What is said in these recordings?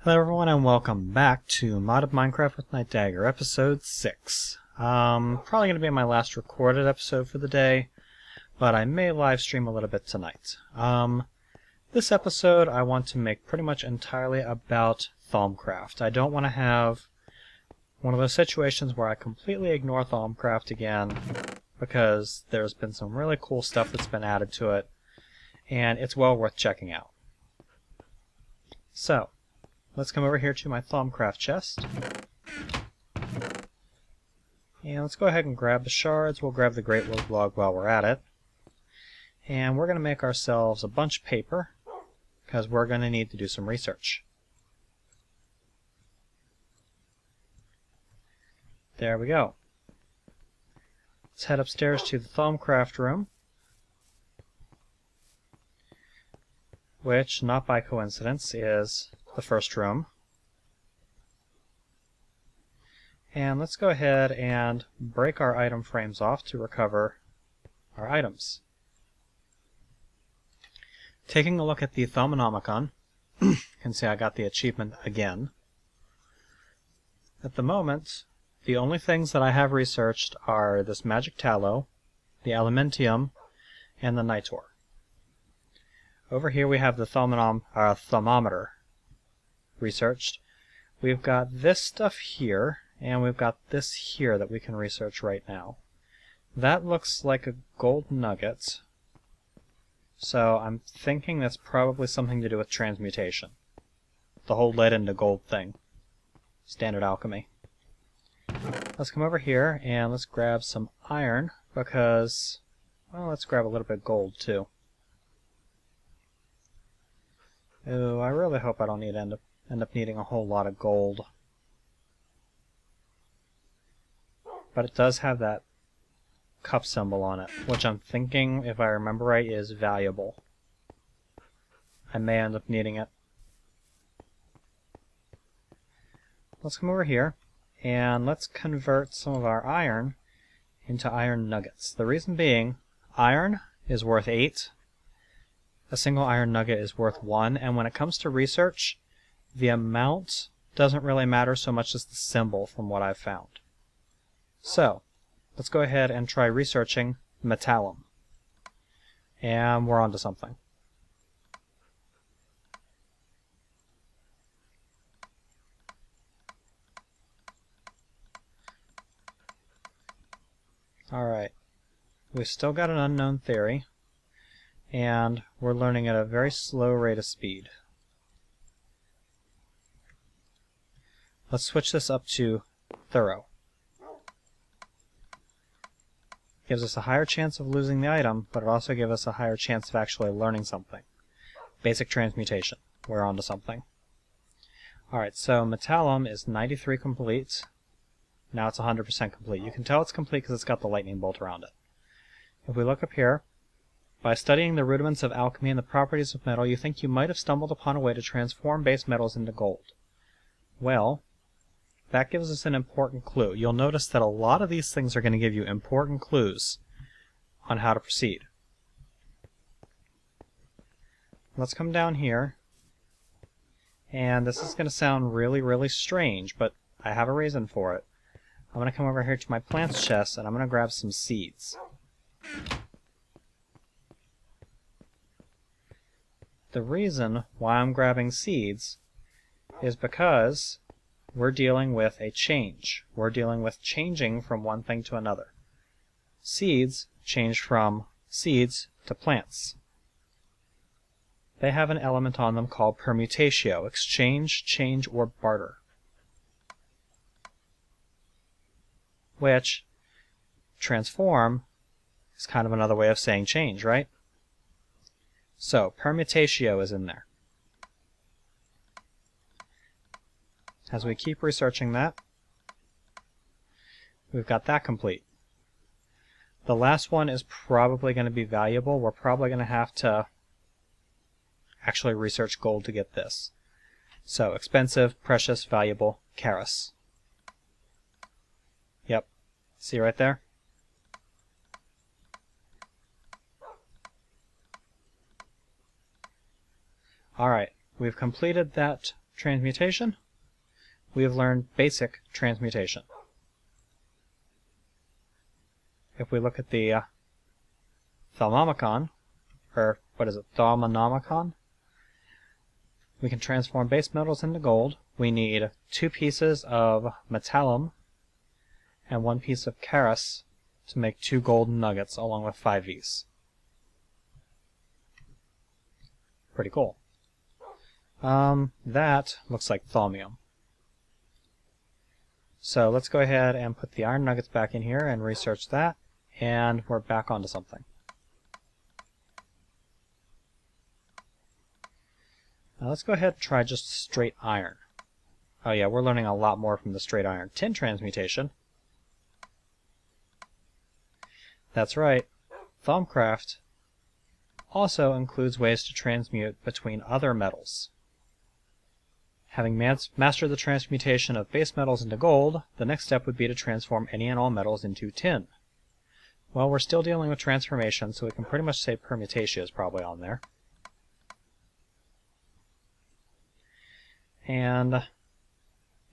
Hello everyone and welcome back to Modded Minecraft with Nightdagger, episode 6. Probably going to be my last recorded episode for the day, but I may live stream a little bit tonight. This episode I want to make pretty much entirely about Thaumcraft. I don't want to have one of those situations where I completely ignore Thaumcraft again, because there's been some really cool stuff that's been added to it, and it's well worth checking out. So, let's come over here to my Thaumcraft chest. And let's go ahead and grab the shards. We'll grab the Great Wood log while we're at it. And we're going to make ourselves a bunch of paper, because we're going to need to do some research. There we go. Let's head upstairs to the Thaumcraft room, which, not by coincidence, is the first room. And let's go ahead and break our item frames off to recover our items. Taking a look at the Thaumonomicon, you can see I got the achievement again. At the moment, the only things that I have researched are this magic tallow, the elementium, and the nitor. Over here we have the thermometer researched. We've got this stuff here, and we've got this here that we can research right now. That looks like a gold nugget, so I'm thinking that's probably something to do with transmutation. The whole lead into gold thing. Standard alchemy. Let's come over here and let's grab some iron, because, well, let's grab a little bit of gold too. Ooh, I really hope I don't need end up needing a whole lot of gold. But it does have that cup symbol on it, which I'm thinking, if I remember right, is valuable. I may end up needing it. Let's come over here, and let's convert some of our iron into iron nuggets. The reason being, iron is worth 8. A single iron nugget is worth 1, and when it comes to research, the amount doesn't really matter so much as the symbol from what I've found. So, let's go ahead and try researching metallum. And we're on to something. Alright, we've still got an unknown theory, and we're learning at a very slow rate of speed. Let's switch this up to thorough. Gives us a higher chance of losing the item, but it also gives us a higher chance of actually learning something. Basic transmutation. We're on to something. Alright, so metallum is 93 complete. Now it's 100% complete. You can tell it's complete because it's got the lightning bolt around it. If we look up here, by studying the rudiments of alchemy and the properties of metal, you think you might have stumbled upon a way to transform base metals into gold. Well, that gives us an important clue. You'll notice that a lot of these things are going to give you important clues on how to proceed. Let's come down here, and this is going to sound really, really strange, but I have a reason for it. I'm going to come over here to my plants chest, and I'm going to grab some seeds. The reason why I'm grabbing seeds is because we're dealing with a change. We're dealing with changing from one thing to another. Seeds change from seeds to plants. They have an element on them called permutatio, exchange, change, or barter. Which, transform, is kind of another way of saying change, right? So, permutatio is in there. As we keep researching that, we've got that complete. The last one is probably going to be valuable. We're probably going to have to actually research gold to get this. So, expensive, precious, valuable, charis. Yep. See right there? Alright, we've completed that transmutation, we have learned basic transmutation. If we look at the Thaumcraft, or what is it, Thaumcraft, we can transform base metals into gold. We need 2 pieces of metallum and 1 piece of charos to make 2 golden nuggets along with 5 Vs. Pretty cool. That looks like thaumium. So let's go ahead and put the iron nuggets back in here and research that, and we're back onto something. Now let's go ahead and try just straight iron. Oh yeah, we're learning a lot more from the straight iron. Tin transmutation. That's right. Thaumcraft also includes ways to transmute between other metals. Having mastered the transmutation of base metals into gold, the next step would be to transform any and all metals into tin. Well, we're still dealing with transformation, so we can pretty much say permutation is probably on there. And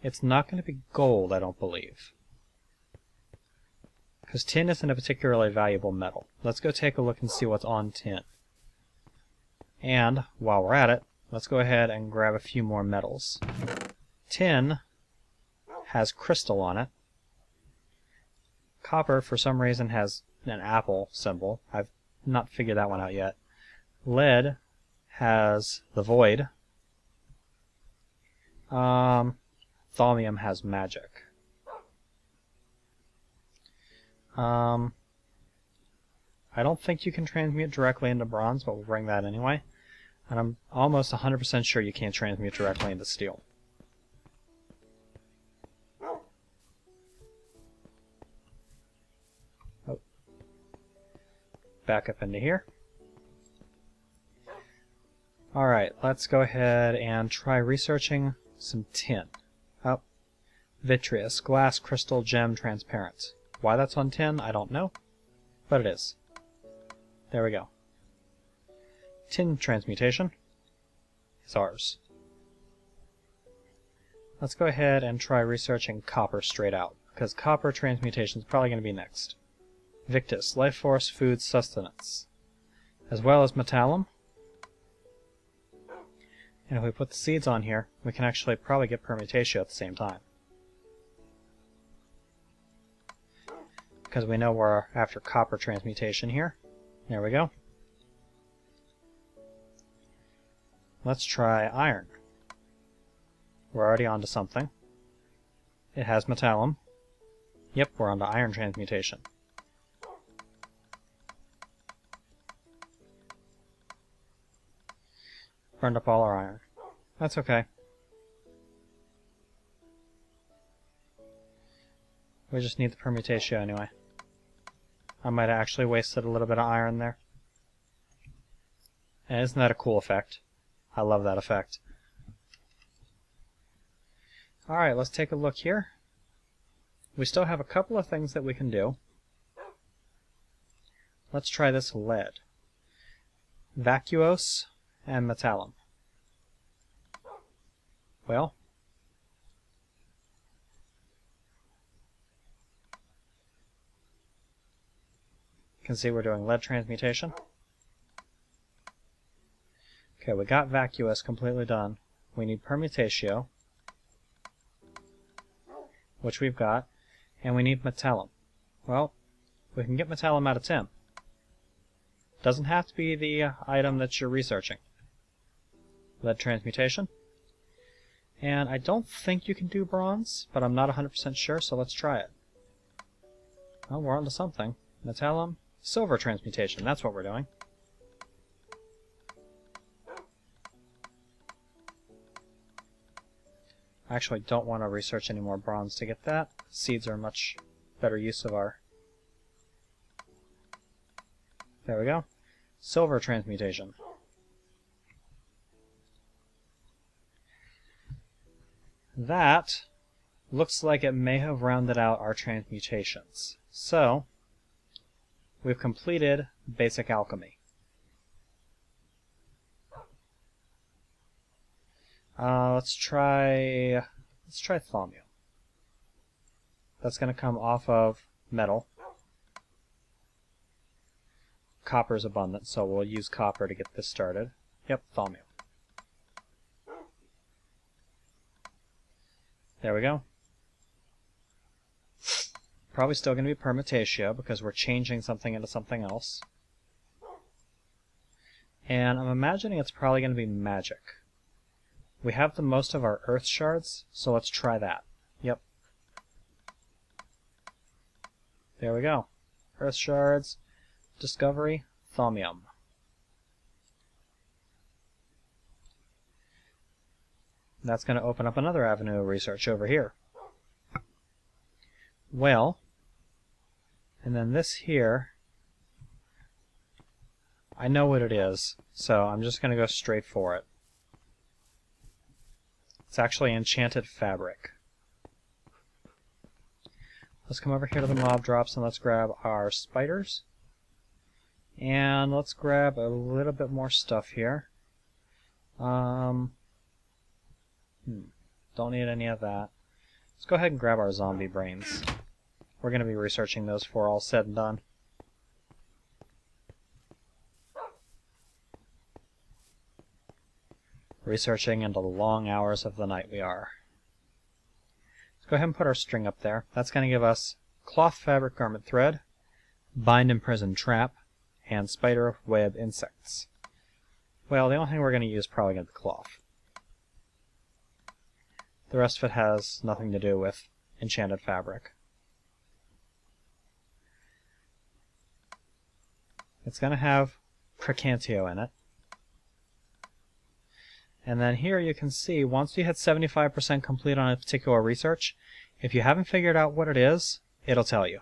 it's not going to be gold, I don't believe, because tin isn't a particularly valuable metal. Let's go take a look and see what's on tin. And while we're at it, let's go ahead and grab a few more metals. Tin has crystal on it. Copper, for some reason, has an apple symbol. I've not figured that one out yet. Lead has the void. Thaumium has magic. I don't think you can transmute directly into bronze, but we'll bring that anyway. And I'm almost 100% sure you can't transmute directly into steel. Oh. Back up into here. Alright, let's go ahead and try researching some tin. Oh, vitreous, glass, crystal, gem, transparent. Why that's on tin, I don't know, but it is. There we go. Tin transmutation is ours. Let's go ahead and try researching copper straight out, because copper transmutation is probably going to be next. Victus, life force, food, sustenance, as well as metallum. And if we put the seeds on here, we can actually probably get permutation at the same time. Because we know we're after copper transmutation here. There we go. Let's try iron. We're already onto something. It has metallum. Yep, we're onto iron transmutation. Burned up all our iron. That's okay. We just need the permutation anyway. I might have actually wasted a little bit of iron there. And isn't that a cool effect? I love that effect. Alright, let's take a look here. We still have a couple of things that we can do. Let's try this lead. Vacuose and metallum. Well, you can see we're doing lead transmutation. Okay, we got vacuous completely done. We need permutatio, which we've got, and we need metallum. Well, we can get metallum out of tin. Doesn't have to be the item that you're researching. Lead transmutation. And I don't think you can do bronze, but I'm not 100% sure, so let's try it. Well, we're onto something. Metallum, silver transmutation, that's what we're doing. I actually don't want to research any more bronze to get that. Seeds are much better use of our... There we go. Silver transmutation. That looks like it may have rounded out our transmutations. So, we've completed basic alchemy. Let's try thaumium. That's going to come off of metal. Copper's abundant, so we'll use copper to get this started. Yep, thaumium. There we go. Probably still going to be permutatio because we're changing something into something else. And I'm imagining it's probably going to be magic. We have the most of our earth shards, so let's try that. Yep. There we go. Earth shards, discovery, thaumium. That's going to open up another avenue of research over here. Well, and then this here, I know what it is, so I'm just going to go straight for it. It's actually enchanted fabric. Let's come over here to the mob drops and let's grab our spiders. And let's grab a little bit more stuff here. Don't need any of that. Let's go ahead and grab our zombie brains. We're going to be researching those before all said and done. Researching into the long hours of the night we are. Let's go ahead and put our string up there. That's going to give us cloth fabric garment thread, bind imprison trap, and spider web insects. Well, the only thing we're going to use is probably going to be cloth. The rest of it has nothing to do with enchanted fabric. It's going to have Precantio in it. And then here you can see, once you hit 75% complete on a particular research, if you haven't figured out what it is, it'll tell you.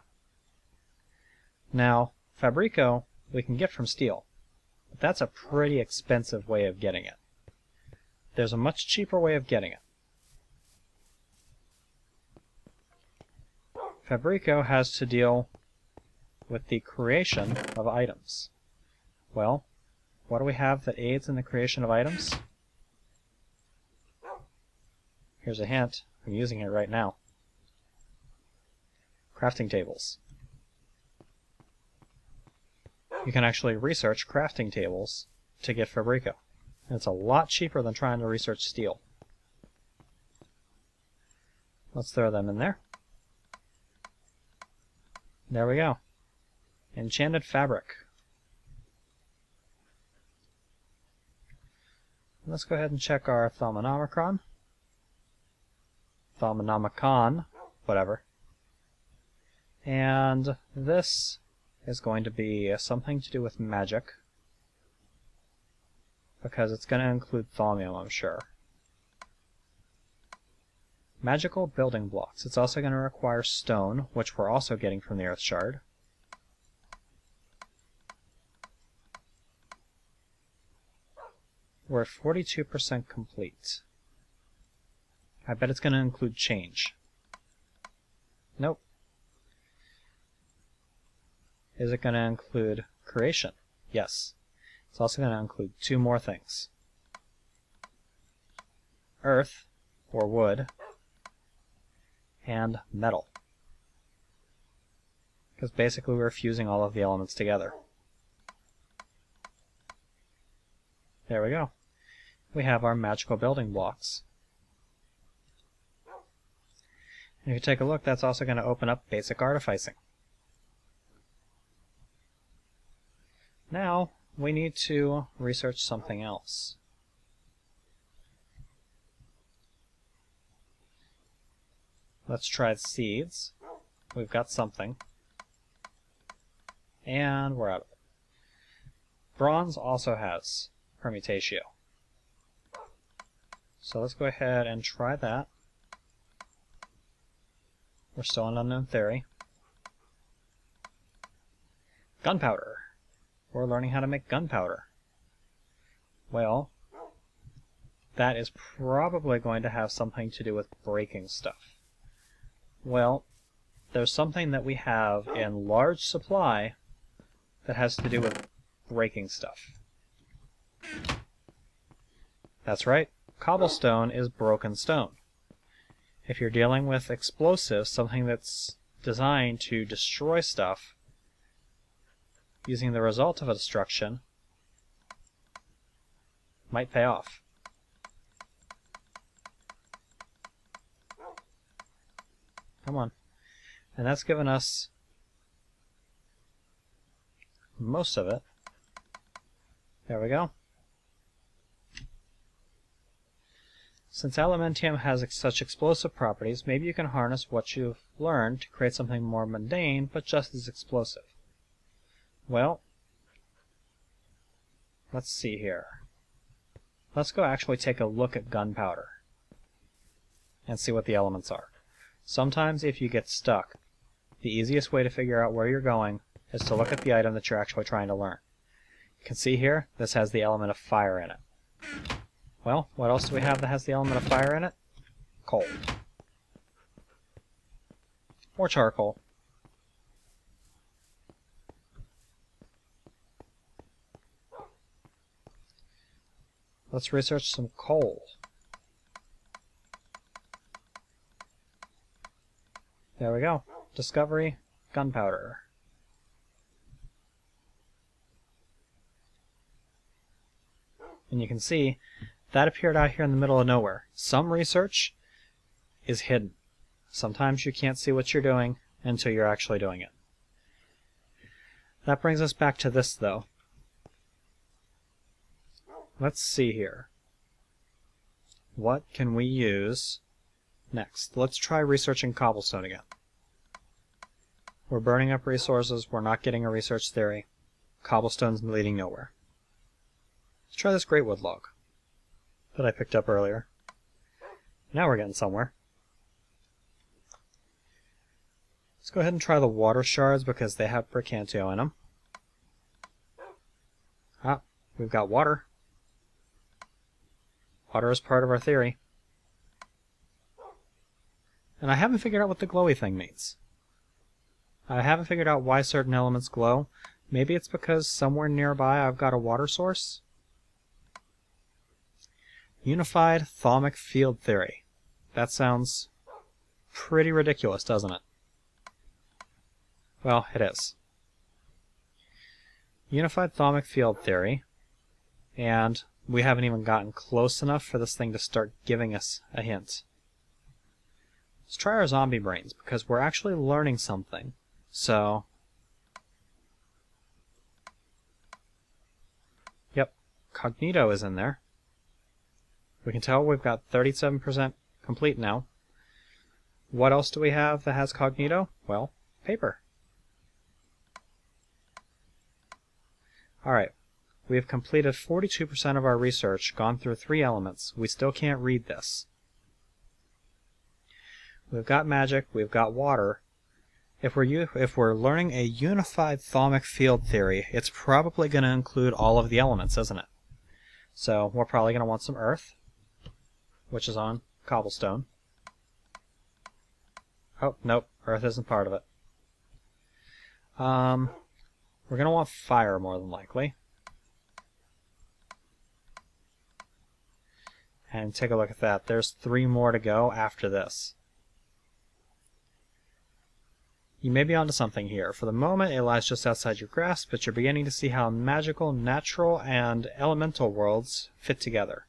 Now, Fabrico we can get from steel, but that's a pretty expensive way of getting it. There's a much cheaper way of getting it. Fabrico has to deal with the creation of items. Well, what do we have that aids in the creation of items? Here's a hint. I'm using it right now. Crafting tables. You can actually research crafting tables to get Fabrico. And it's a lot cheaper than trying to research steel. Let's throw them in there. There we go. Enchanted fabric. Let's go ahead and check our Thaumanomicon. Thaumanomicon, whatever. And this is going to be something to do with magic, because it's going to include thaumium, I'm sure. Magical building blocks. It's also going to require stone, which we're also getting from the earth shard. We're at 42% complete. I bet it's going to include change. Nope. Is it going to include creation? Yes. It's also going to include two more things. Earth, or wood, and metal. Because basically we're fusing all of the elements together. There we go. We have our magical building blocks. And if you take a look, that's also going to open up basic artificing. Now, we need to research something else. Let's try seeds. We've got something. And we're out of it. Bronze also has permutatio. So let's go ahead and try that. We're still in unknown theory. Gunpowder. We're learning how to make gunpowder. Well, that is probably going to have something to do with breaking stuff. Well, there's something that we have in large supply that has to do with breaking stuff. That's right, Cobblestone is broken stone. If you're dealing with explosives, something that's designed to destroy stuff, using the result of a destruction might pay off. Come on. And that's given us most of it. There we go. Since Elementium has such explosive properties, maybe you can harness what you've learned to create something more mundane, but just as explosive. Well, let's see here. Let's go actually take a look at gunpowder and see what the elements are. Sometimes if you get stuck, the easiest way to figure out where you're going is to look at the item that you're actually trying to learn. You can see here, this has the element of fire in it. Well, what else do we have that has the element of fire in it? Coal. Or charcoal. Let's research some coal. There we go. Discovery, gunpowder. And you can see that appeared out here in the middle of nowhere. Some research is hidden. Sometimes you can't see what you're doing until you're actually doing it. That brings us back to this, though. Let's see here. What can we use next? Let's try researching cobblestone again. We're burning up resources. We're not getting a research theory. Cobblestone's leading nowhere. Let's try this great wood log that I picked up earlier. Now we're getting somewhere. Let's go ahead and try the water shards because they have Bricantio in them. Ah, we've got water. Water is part of our theory. And I haven't figured out what the glowy thing means. I haven't figured out why certain elements glow. Maybe it's because somewhere nearby I've got a water source? Unified Thaumic Field Theory. That sounds pretty ridiculous, doesn't it? Well, it is. Unified Thaumic Field Theory, and we haven't even gotten close enough for this thing to start giving us a hint. Let's try our zombie brains, because we're actually learning something. So, yep, Cognito is in there. We can tell we've got 37% complete now. What else do we have that has Cognito? Well, paper. Alright, we have completed 42% of our research, gone through 3 elements. We still can't read this. We've got magic, we've got water. If we're learning a unified Thaumic Field Theory, it's probably going to include all of the elements, isn't it? So we're probably going to want some earth, which is on cobblestone. Oh, nope, earth isn't part of it. We're going to want fire more than likely. And take a look at that. There's 3 more to go after this. You may be onto something here. For the moment, it lies just outside your grasp, but you're beginning to see how magical, natural, and elemental worlds fit together.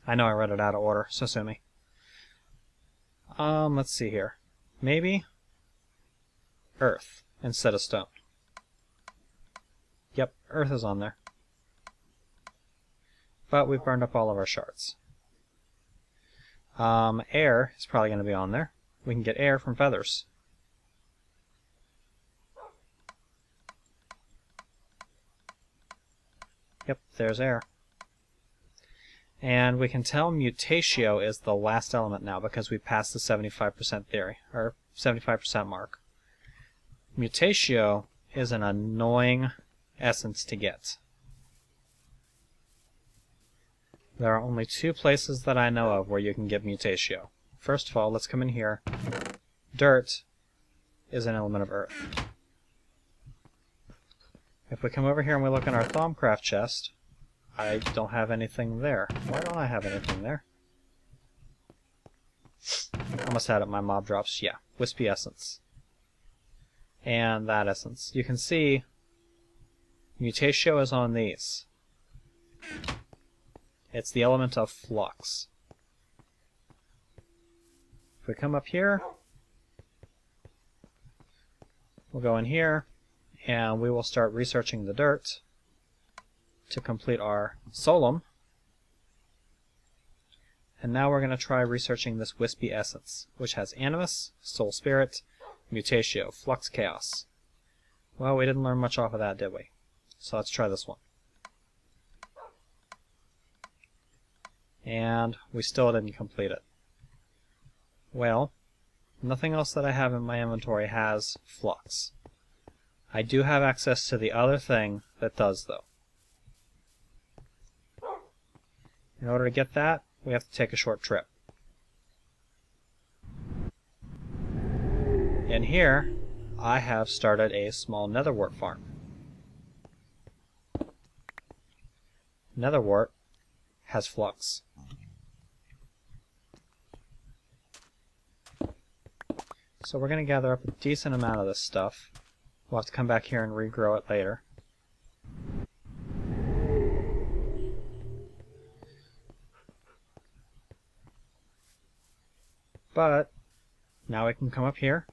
I know I read it out of order, so sue me. Let's see here. Maybe earth instead of stone. Yep, earth is on there. But we've burned up all of our shards. Air is probably going to be on there. We can get air from feathers. Yep, there's air. And we can tell mutatio is the last element now because we passed the 75% theory, or 75% mark. Mutatio is an annoying essence to get. There are only 2 places that I know of where you can get mutatio. First of all, let's come in here. Dirt is an element of earth. If we come over here and we look in our Thaumcraft chest, I don't have anything there. Why don't I have anything there? I must have it my mob drops. Yeah, wispy essence. And that essence. You can see mutatio is on these. It's the element of flux. If we come up here, we'll go in here, and we will start researching the dirt to complete our solemn. And now we're going to try researching this wispy essence, which has animus, soul spirit, mutatio, flux, chaos. Well, we didn't learn much off of that, did we? So let's try this one. And we still didn't complete it. Well, nothing else that I have in my inventory has flux. I do have access to the other thing that does, though. In order to get that, we have to take a short trip. In here, I have started a small netherwort farm. Netherwort has flux. So we're going to gather up a decent amount of this stuff. We'll have to come back here and regrow it later. But now we can come up here,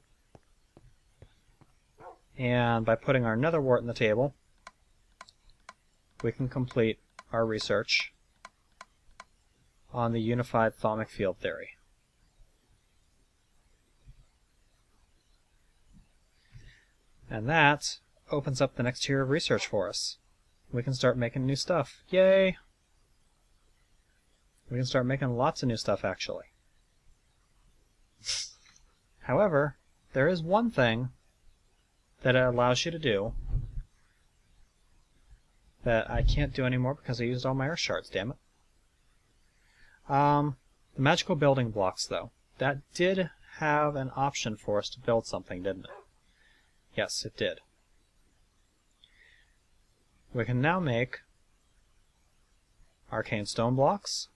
and by putting our netherwort in the table, we can complete our research on the unified thaumic field theory. And that opens up the next tier of research for us. We can start making new stuff. Yay! We can start making lots of new stuff, actually. However, there is one thing that it allows you to do that I can't do anymore because I used all my earth shards, damn it. The magical building blocks, though. That did have an option for us to build something, didn't it? Yes, it did. We can now make arcane stone blocks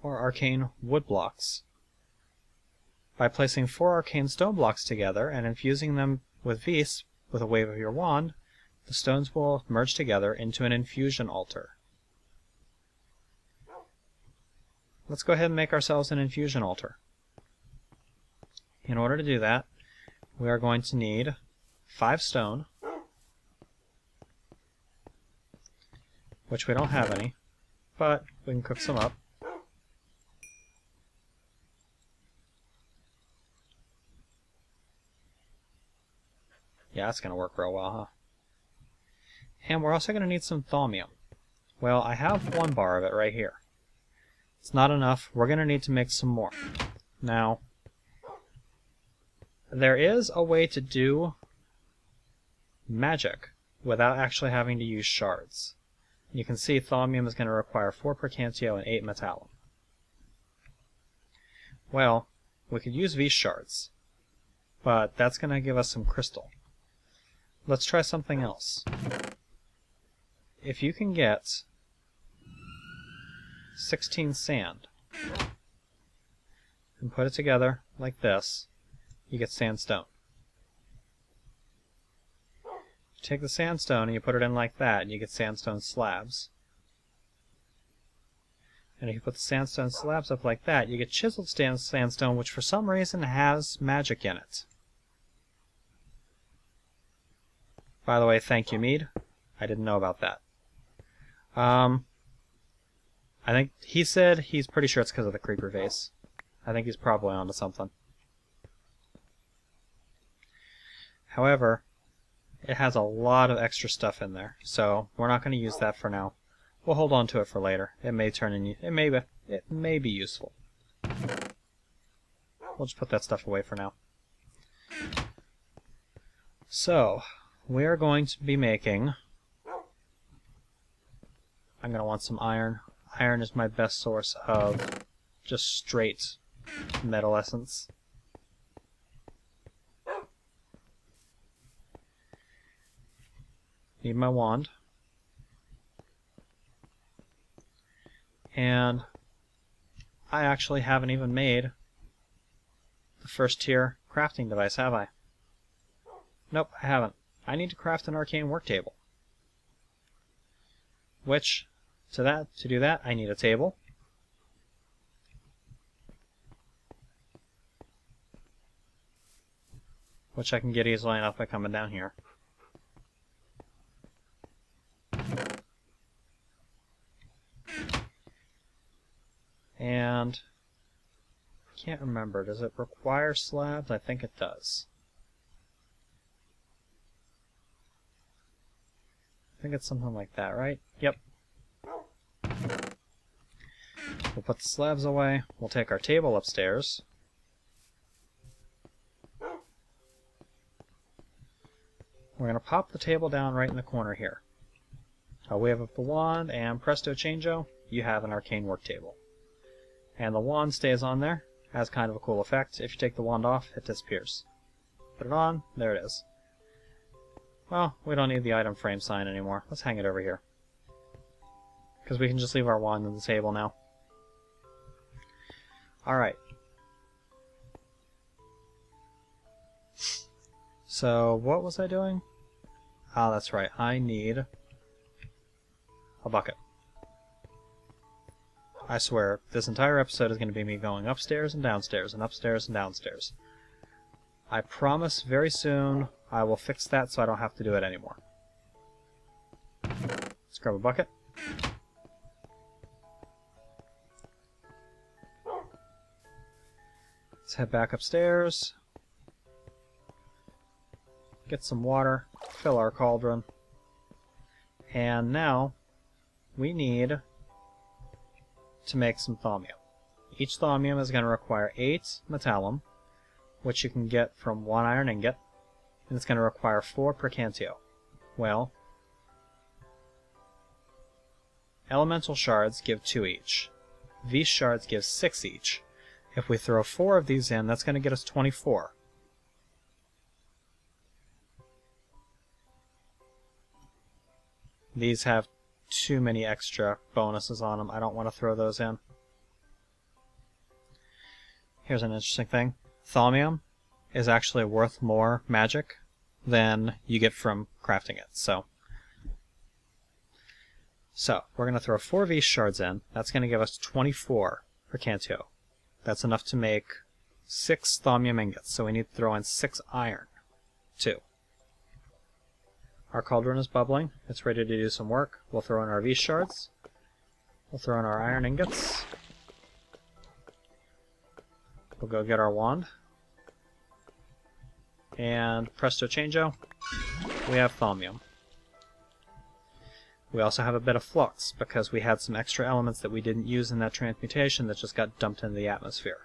or arcane wood blocks. By placing 4 arcane stone blocks together and infusing them with vis with a wave of your wand, the stones will merge together into an infusion altar. Let's go ahead and make ourselves an infusion altar. In order to do that, we are going to need 5 stone, which we don't have any, but we can cook some up. Yeah, that's going to work real well, huh? And we're also going to need some thaumium. Well, I have 1 bar of it right here. It's not enough. We're going to need to make some more. Now, there is a way to do magic without actually having to use shards. You can see thaumium is going to require 4 percantio and 8 metallum. Well, we could use these shards, but that's going to give us some crystal. Let's try something else. If you can get 16 sand and put it together like this, you get sandstone. You take the sandstone and you put it in like that, and you get sandstone slabs. And if you put the sandstone slabs up like that, you get chiseled sandstone, which for some reason has magic in it. By the way, thank you, Mead. I didn't know about that. I think he said he's pretty sure it's because of the creeper vase. I think he's probably onto something. However, it has a lot of extra stuff in there, so we're not going to use that for now. We'll hold on to it for later. It may turn in. It may be useful. We'll just put that stuff away for now. So, we are going to be making... I'm going to want some iron. Iron is my best source of just straight metal essence. Need my wand. And I actually haven't even made the first tier crafting device, have I? Nope, I haven't. I need to craft an arcane work table. Which, to do that, I need a table. Which I can get easily enough by coming down here. And I can't remember, does it require slabs? I think it does. I think it's something like that, right? Yep. We'll put the slabs away. We'll take our table upstairs. We're going to pop the table down right in the corner here. I'll wave up the wand, and presto changeo, you have an arcane work table. And the wand stays on there, has kind of a cool effect. If you take the wand off, it disappears. Put it on, there it is. Well, we don't need the item frame sign anymore. Let's hang it over here. Because we can just leave our wand on the table now. Alright. So, what was I doing? Ah, that's right. I need a bucket. I swear, this entire episode is going to be me going upstairs and downstairs and upstairs and downstairs. I promise very soon I will fix that so I don't have to do it anymore. Let's grab a bucket. Let's head back upstairs. Get some water. Fill our cauldron. And now we need to make some thaumium. Each thaumium is going to require 8 metallum, which you can get from 1 iron ingot, and it's going to require 4 percantio. Well, elemental shards give 2 each. These shards give 6 each. If we throw 4 of these in, that's going to get us 24. These have too many extra bonuses on them. I don't want to throw those in. Here's an interesting thing. Thaumium is actually worth more magic than you get from crafting it. So we're going to throw 4 of these shards in. That's going to give us 24 percantio. That's enough to make 6 thaumium ingots. So we need to throw in 6 iron, too. Our cauldron is bubbling. It's ready to do some work. We'll throw in our V shards. We'll throw in our iron ingots. We'll go get our wand. And presto changeo, we have thaumium. We also have a bit of flux because we had some extra elements that we didn't use in that transmutation that just got dumped into the atmosphere.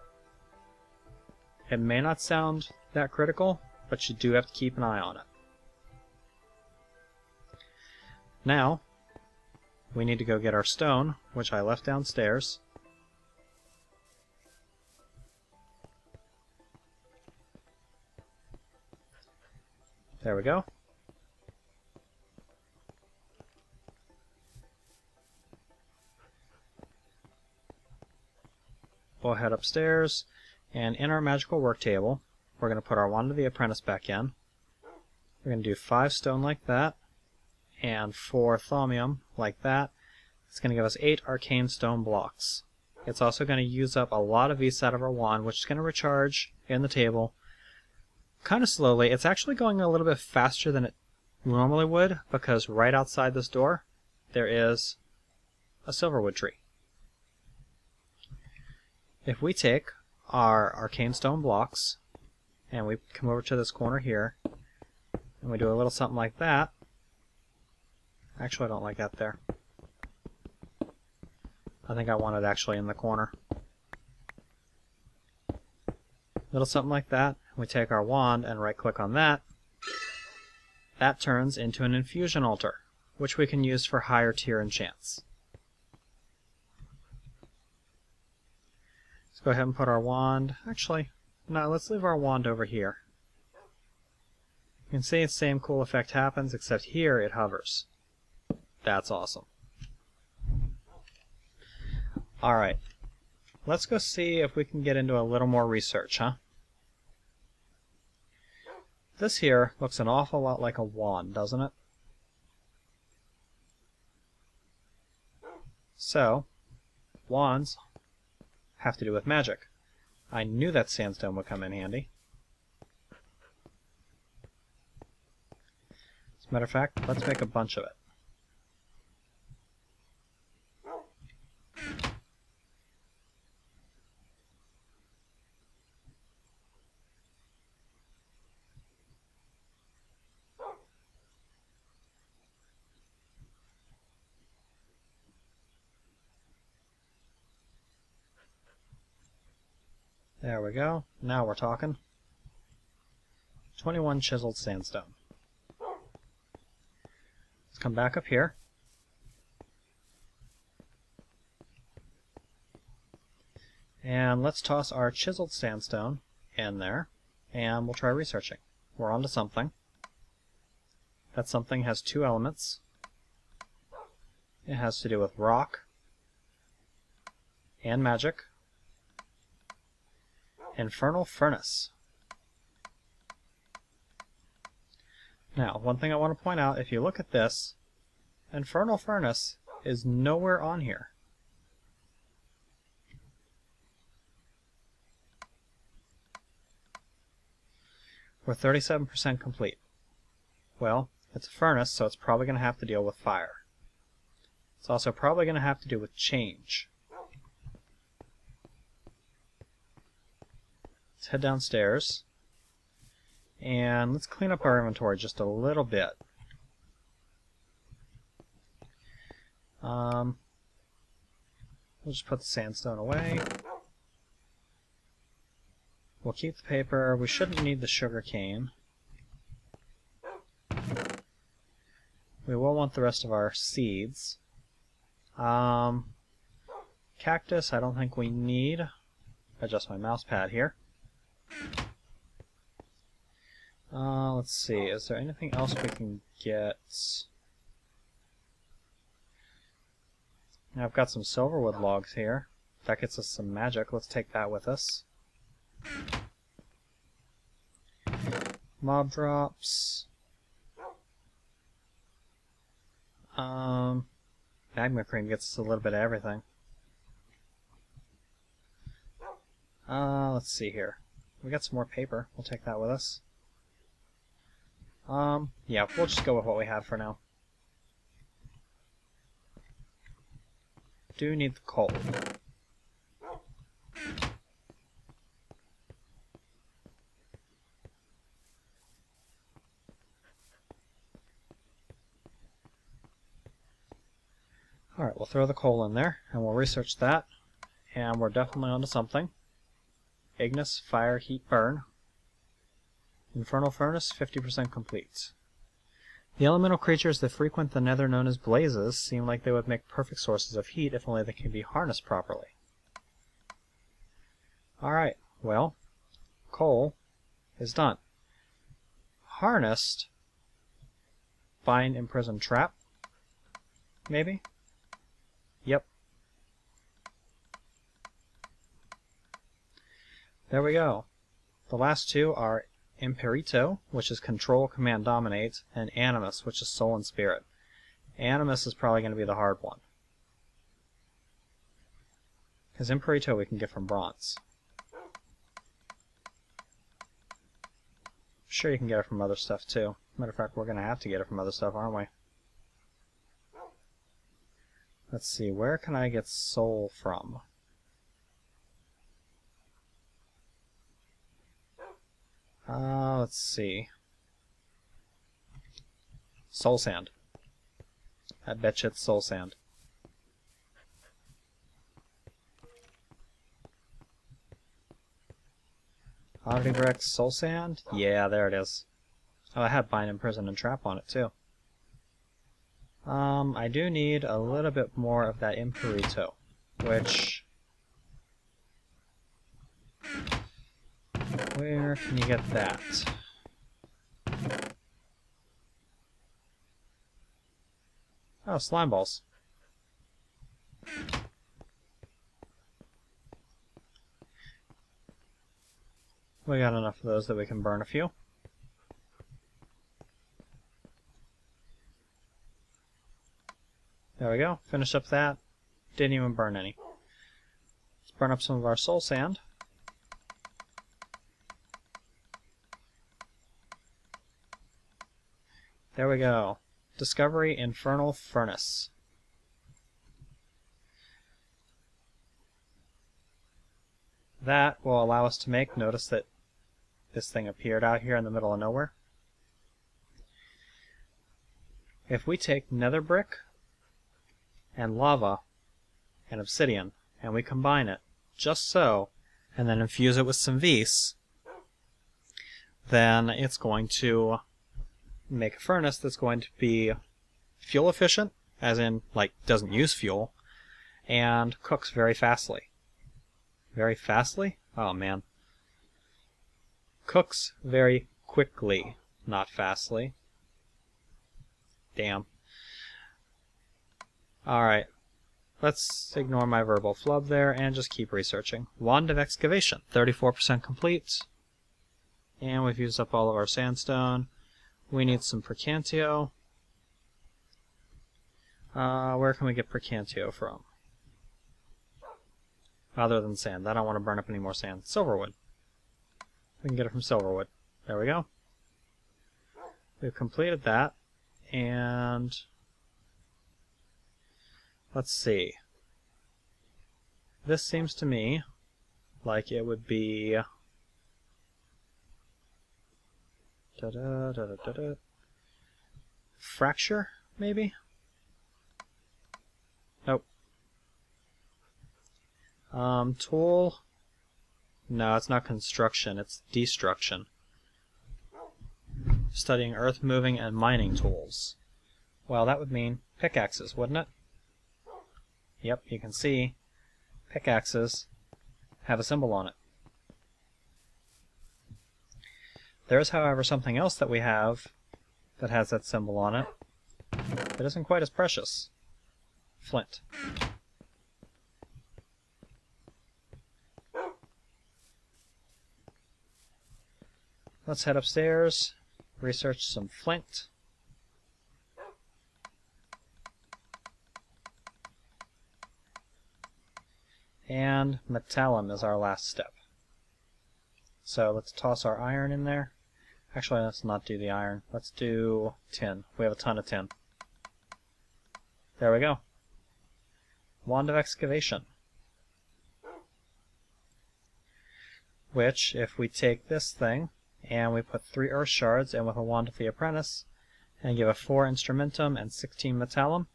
It may not sound that critical, but you do have to keep an eye on it. Now, we need to go get our stone, which I left downstairs. There we go. We'll head upstairs, and in our magical work table, we're going to put our Wand of the Apprentice back in. We're going to do 5 stone like that, and 4 thaumium like that. It's going to give us 8 arcane stone blocks. It's also going to use up a lot of use out of our wand, which is going to recharge in the table kind of slowly. It's actually going a little bit faster than it normally would, because right outside this door there is a silverwood tree. If we take our arcane stone blocks and we come over to this corner here and we do a little something like that. Actually, I don't like that there. I think I want it actually in the corner. Little something like that. We take our wand and right click on that. That turns into an infusion altar, which we can use for higher tier enchants. Let's go ahead and put our wand. Actually, no, let's leave our wand over here. You can see the same cool effect happens, except here it hovers. That's awesome. Alright, let's go see if we can get into a little more research, huh? This here looks an awful lot like a wand, doesn't it? So, wands have to do with magic. I knew that sandstone would come in handy. As a matter of fact, let's make a bunch of it. There we go. Now we're talking. 21 chiseled sandstone. Let's come back up here. And let's toss our chiseled sandstone in there, and we'll try researching. We're onto something. That something has two elements. It has to do with rock and magic. Infernal Furnace. Now, one thing I want to point out, if you look at this, Infernal Furnace is nowhere on here. We're 37% complete. Well, it's a furnace, so it's probably going to have to deal with fire. It's also probably going to have to do with change. Let's head downstairs, and let's clean up our inventory just a little bit. We'll just put the sandstone away. We'll keep the paper. We shouldn't need the sugar cane. We will want the rest of our seeds. Cactus, I don't think we need. Adjust my mouse pad here. Let's see, is there anything else we can get? I've got some silverwood logs here. That gets us some magic. Let's take that with us. Mob drops. Magma cream gets us a little bit of everything. Let's see here. We got some more paper. We'll take that with us. Yeah, we'll just go with what we have for now. Do need the coal. Alright, we'll throw the coal in there, and we'll research that. And we're definitely onto something. Ignis, fire, heat, burn. Infernal Furnace, 50% complete. The elemental creatures that frequent the nether known as blazes seem like they would make perfect sources of heat if only they can be harnessed properly. Alright, well, coal is done. Harnessed, bind, imprison, trap, maybe? Yep. There we go. The last two are Imperito, which is Control, Command, Dominate, and Animus, which is Soul and Spirit. Animus is probably going to be the hard one. Because Imperito we can get from bronze. Sure, you can get it from other stuff too. Matter of fact, we're going to have to get it from other stuff, aren't we? Let's see, where can I get soul from? Let's see. Soul sand. I bet you it's soul sand. Oddity bricks, soul sand? Yeah, there it is. Oh, I have bind, imprison, and trap on it too. I do need a little bit more of that Imperito, which... Where can you get that? Oh, slime balls. We got enough of those that we can burn a few. There we go. Finish up that. Didn't even burn any. Let's burn up some of our soul sand. There we go. Discovery Infernal Furnace. That will allow us to make, notice that this thing appeared out here in the middle of nowhere. If we take nether brick and lava and obsidian and we combine it just so, and then infuse it with some vis, then it's going to make a furnace that's going to be fuel efficient, as in, like, doesn't use fuel, and cooks very fastly. Very fastly? Oh man. Cooks very quickly, not fastly. Damn. Alright. Let's ignore my verbal flub there and just keep researching. Wand of Excavation, 34% complete. And we've used up all of our sandstone. We need some Percantio. Where can we get Percantio from? Other than sand. I don't want to burn up any more sand. Silverwood. We can get it from Silverwood. There we go. We've completed that. And let's see. This seems to me like it would be fracture, maybe? Nope. Tool. No, it's not construction, it's destruction. Studying earth moving and mining tools. Well, that would mean pickaxes, wouldn't it? Yep, you can see pickaxes have a symbol on it. There is, however, something else that we have that has that symbol on it that isn't quite as precious. Flint. Let's head upstairs, research some flint. And metallum is our last step. So let's toss our iron in there. Actually, let's not do the iron. Let's do tin. We have a ton of tin. There we go. Wand of Excavation. Which, if we take this thing, and we put 3 earth shards in with a Wand of the Apprentice, and give it 4 instrumentum and 16 metallum,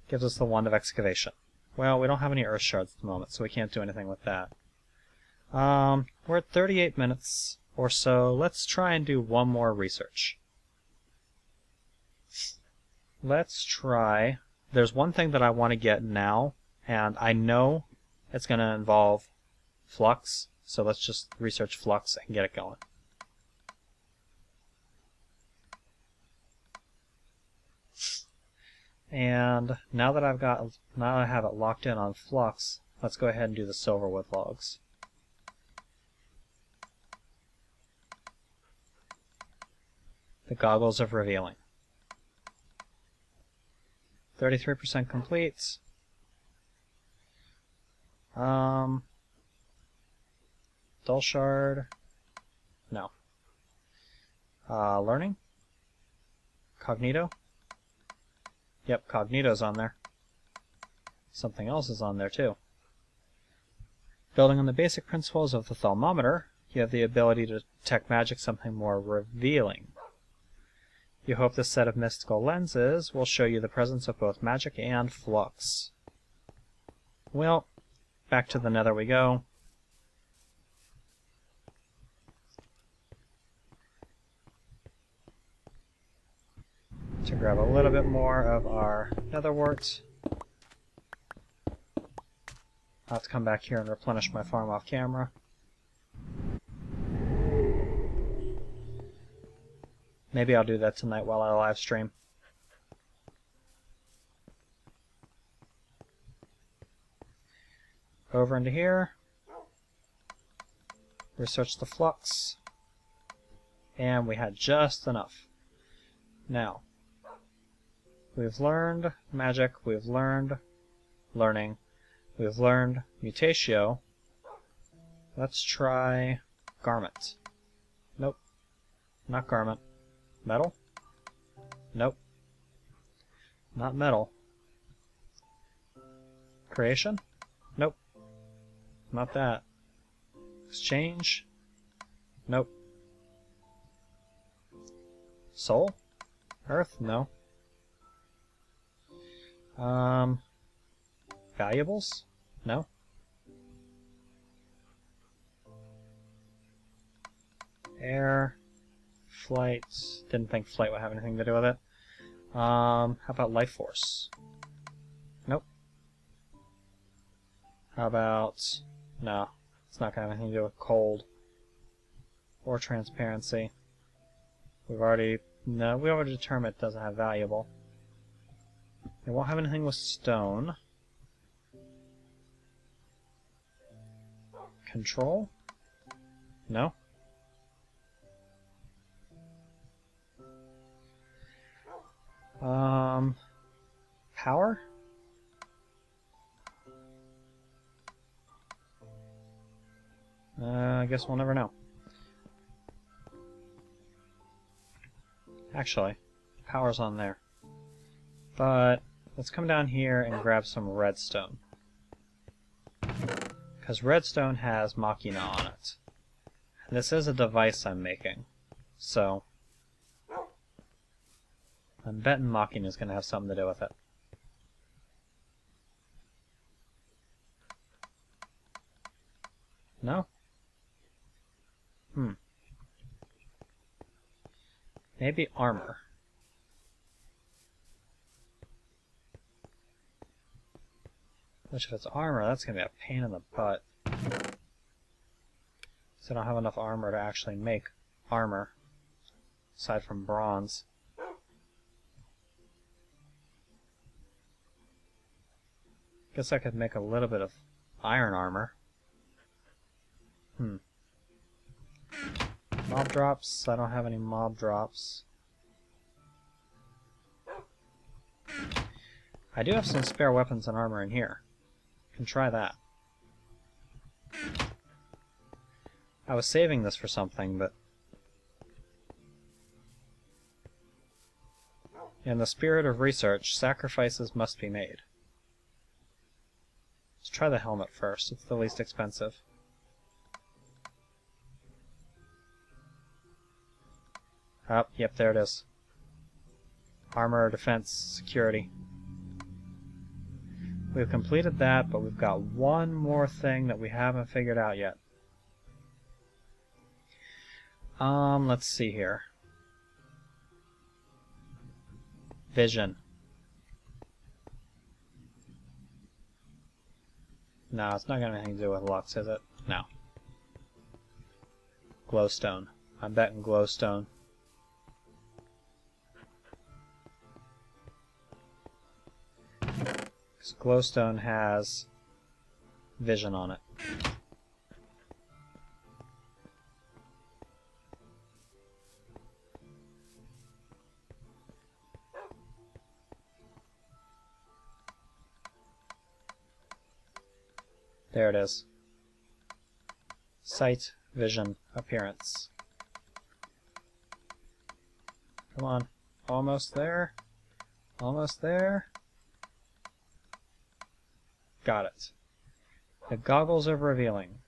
gives us the Wand of Excavation. Well, we don't have any earth shards at the moment, so we can't do anything with that. We're at 38 minutes or so. Let's try and do one more research. Let's try... There's one thing that I want to get now, and I know it's going to involve flux, so let's just research flux and get it going. And now that I have it locked in on flux, let's go ahead and do the silverwood logs. The Goggles of Revealing. 33% complete. Dull shard. No. Learning. Cognito. Yep, Cognito's on there. Something else is on there too. Building on the basic principles of the Thermometer, you have the ability to detect magic something more revealing. You hope this set of mystical lenses will show you the presence of both magic and flux. Well, back to the nether we go. To grab a little bit more of our nether wart. I'll have to come back here and replenish my farm off camera. Maybe I'll do that tonight while I live stream. Over into here. Research the flux. And we had just enough. Now, we've learned magic, we've learned learning, we've learned mutatio. Let's try garment. Nope. Not garment. Metal? Nope. Not metal. Creation? Nope. Not that. Exchange? Nope. Soul? Earth? No. Valuables? No. Air, flight. Didn't think flight would have anything to do with it. How about life force? Nope. How about... no, it's not going to have anything to do with cold. Or transparency. We've already... no, we already determined it doesn't have valuable. It won't have anything with stone. Control? No. Power? I guess we'll never know. Actually, power's on there. But let's come down here and grab some redstone. Because redstone has machina on it. And this is a device I'm making. So I'm betting machina is going to have something to do with it. No? Maybe armor. Which if it's armor, that's going to be a pain in the butt. So I don't have enough armor to actually make armor. Aside from bronze. Guess I could make a little bit of iron armor. Mob drops. I don't have any mob drops. I do have some spare weapons and armor in here. Can try that. I was saving this for something, but in the spirit of research, sacrifices must be made. Let's try the helmet first. It's the least expensive. Oh, yep, there it is. Armor, defense, security. We've completed that, but we've got one more thing that we haven't figured out yet. Let's see here. Vision. No, it's not going to have anything to do with lux, is it? No. Glowstone. I'm betting glowstone. Because glowstone has vision on it. There it is. Sight, vision, appearance. Come on. Almost there. Almost there. Got it. The goggles of revealing.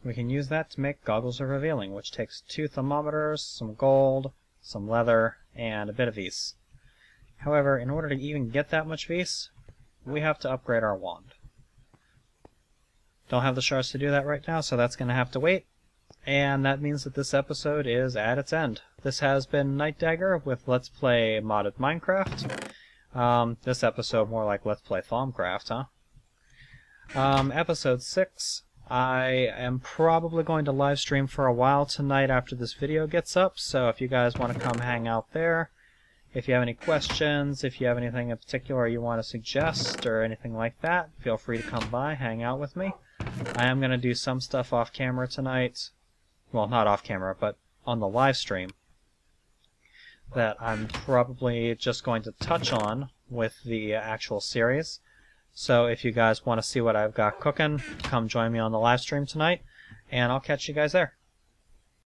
We can use that to make goggles of revealing, which takes 2 thermometers, some gold, some leather, and a bit of vis. However, in order to even get that much vis, we have to upgrade our wand. Don't have the shards to do that right now, so that's going to have to wait. And that means that this episode is at its end. This has been Nightdagger with Let's Play Modded Minecraft. This episode more like Let's Play Thaumcraft, huh? Episode 6. I am probably going to live stream for a while tonight after this video gets up, so if you guys want to come hang out there, if you have any questions, if you have anything in particular you want to suggest or anything like that, feel free to come by, hang out with me. I am going to do some stuff off camera tonight. Well, not off camera, but on the live stream, that I'm probably just going to touch on with the actual series. So if you guys want to see what I've got cooking, come join me on the live stream tonight, and I'll catch you guys there.